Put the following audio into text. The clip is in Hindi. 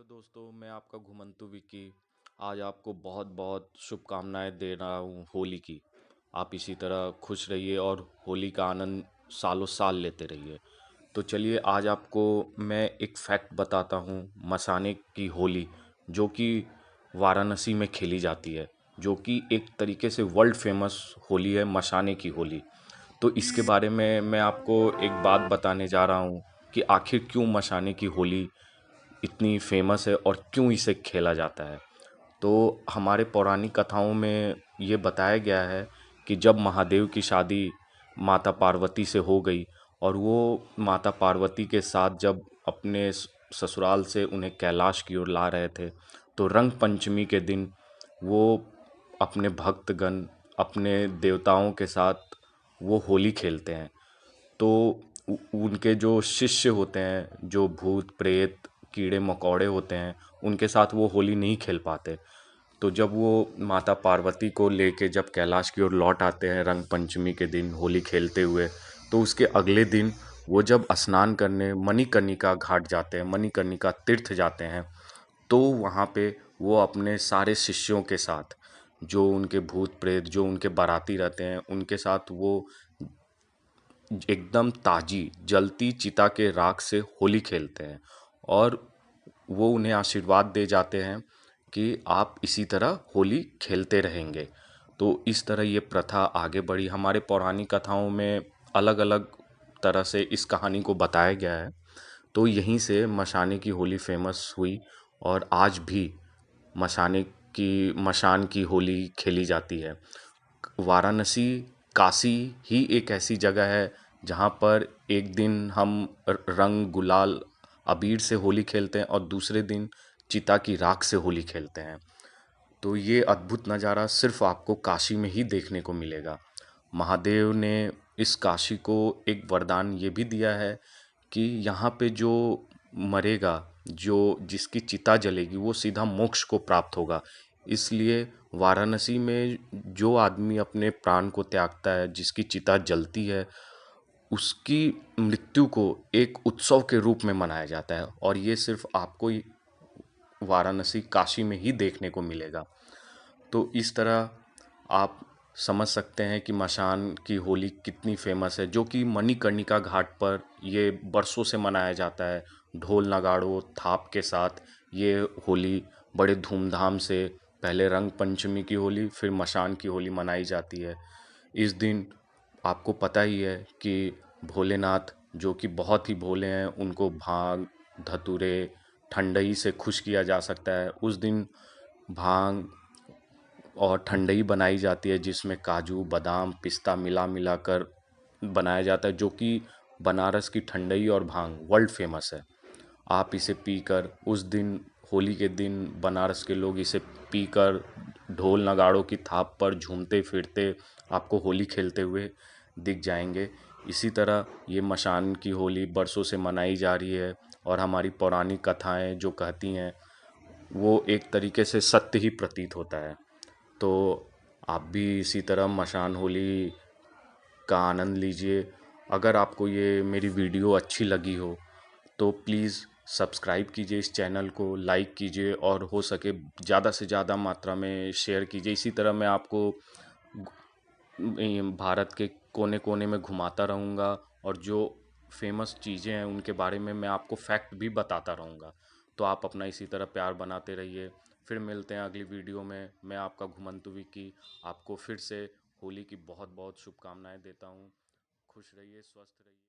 हेलो दोस्तों, मैं आपका घुमंतु विक्की। आज आपको बहुत बहुत शुभकामनाएं दे रहा हूँ होली की। आप इसी तरह खुश रहिए और होली का आनंद सालों साल लेते रहिए। तो चलिए आज आपको मैं एक फैक्ट बताता हूँ मसाने की होली, जो कि वाराणसी में खेली जाती है, जो कि एक तरीके से वर्ल्ड फेमस होली है, मसाने की होली। तो इसके बारे में मैं आपको एक बात बताने जा रहा हूँ कि आखिर क्यों मसाने की होली इतनी फेमस है और क्यों इसे खेला जाता है। तो हमारे पौराणिक कथाओं में ये बताया गया है कि जब महादेव की शादी माता पार्वती से हो गई और वो माता पार्वती के साथ जब अपने ससुराल से उन्हें कैलाश की ओर ला रहे थे, तो रंग पंचमी के दिन वो अपने भक्तगण, अपने देवताओं के साथ वो होली खेलते हैं। तो उनके जो शिष्य होते हैं, जो भूत प्रेत कीड़े मकोड़े होते हैं, उनके साथ वो होली नहीं खेल पाते। तो जब वो माता पार्वती को लेके जब कैलाश की ओर लौट आते हैं रंग पंचमी के दिन होली खेलते हुए, तो उसके अगले दिन वो जब स्नान करने मणिकर्णिका घाट जाते हैं, मणिकर्णिका तीर्थ जाते हैं, तो वहाँ पे वो अपने सारे शिष्यों के साथ, जो उनके भूत प्रेत, जो उनके बाराती रहते हैं, उनके साथ वो एकदम ताजी जलती चिता के राख से होली खेलते हैं। और वो उन्हें आशीर्वाद दे जाते हैं कि आप इसी तरह होली खेलते रहेंगे। तो इस तरह ये प्रथा आगे बढ़ी। हमारे पौराणिक कथाओं में अलग अलग तरह से इस कहानी को बताया गया है। तो यहीं से मशाने की होली फेमस हुई और आज भी मशान की होली खेली जाती है। वाराणसी, काशी ही एक ऐसी जगह है जहाँ पर एक दिन हम रंग गुलाल अबीर से होली खेलते हैं और दूसरे दिन चिता की राख से होली खेलते हैं। तो ये अद्भुत नज़ारा सिर्फ आपको काशी में ही देखने को मिलेगा। महादेव ने इस काशी को एक वरदान ये भी दिया है कि यहाँ पे जो मरेगा, जो जिसकी चिता जलेगी, वो सीधा मोक्ष को प्राप्त होगा। इसलिए वाराणसी में जो आदमी अपने प्राण को त्यागता है, जिसकी चिता जलती है, उसकी मृत्यु को एक उत्सव के रूप में मनाया जाता है और ये सिर्फ आपको ही वाराणसी काशी में ही देखने को मिलेगा। तो इस तरह आप समझ सकते हैं कि मशान की होली कितनी फेमस है, जो कि मणिकर्णिका घाट पर ये बरसों से मनाया जाता है। ढोल नगाड़ों थाप के साथ ये होली बड़े धूमधाम से, पहले रंग पंचमी की होली फिर मशान की होली मनाई जाती है। इस दिन आपको पता ही है कि भोलेनाथ, जो कि बहुत ही भोले हैं, उनको भांग धतूरे ठंडई से खुश किया जा सकता है। उस दिन भांग और ठंडई बनाई जाती है, जिसमें काजू बादाम पिस्ता मिला मिला कर बनाया जाता है, जो कि बनारस की ठंडई और भांग वर्ल्ड फेमस है। आप इसे पीकर उस दिन, होली के दिन, बनारस के लोग इसे पीकर ढोल नगाड़ों की थाप पर झूमते फिरते आपको होली खेलते हुए दिख जाएंगे। इसी तरह ये मशान की होली बरसों से मनाई जा रही है और हमारी पौराणिक कथाएं जो कहती हैं, वो एक तरीके से सत्य ही प्रतीत होता है। तो आप भी इसी तरह मशान होली का आनंद लीजिए। अगर आपको ये मेरी वीडियो अच्छी लगी हो तो प्लीज़ सब्सक्राइब कीजिए, इस चैनल को लाइक कीजिए और हो सके ज़्यादा से ज़्यादा मात्रा में शेयर कीजिए। इसी तरह मैं आपको भारत के कोने कोने में घुमाता रहूँगा और जो फेमस चीज़ें हैं उनके बारे में मैं आपको फैक्ट भी बताता रहूँगा। तो आप अपना इसी तरह प्यार बनाते रहिए। फिर मिलते हैं अगली वीडियो में। मैं आपका घुमंतु विक्की आपको फिर से होली की बहुत बहुत शुभकामनाएं देता हूँ। खुश रहिए, स्वस्थ रहिए।